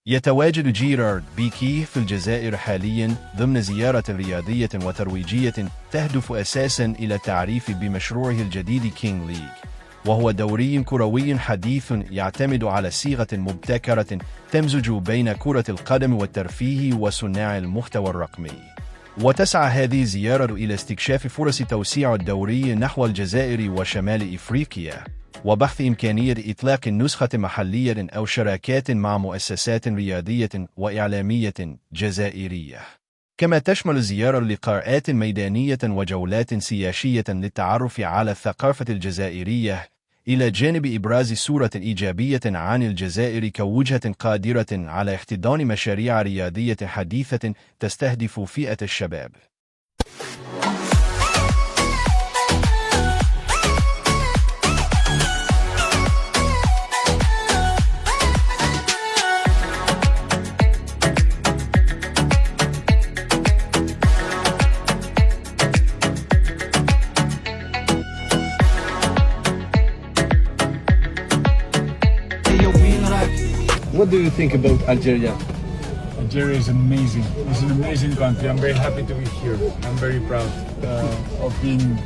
يتواجد جيرارد بيكي في الجزائر حالياً ضمن زيارة رياضية وترويجية تهدف أساساً إلى التعريف بمشروعه الجديد كينغ ليج، وهو دوري كروي حديث يعتمد على صيغة مبتكرة تمزج بين كرة القدم والترفيه وصناع المحتوى الرقمي. وتسعى هذه الزيارة إلى استكشاف فرص توسيع الدوري نحو الجزائر وشمال إفريقيا، وبحث إمكانية إطلاق نسخة محلية أو شراكات مع مؤسسات رياضية وإعلامية جزائرية. كما تشمل الزيارة لقاءات ميدانية وجولات سياسية للتعرف على الثقافة الجزائرية، إلى جانب إبراز صورة إيجابية عن الجزائر كوجهة قادرة على احتضان مشاريع رياضية حديثة تستهدف فئة الشباب. What do you think about Algeria? Algeria is amazing. It's an amazing country. I'm very happy to be here. I'm very proud of being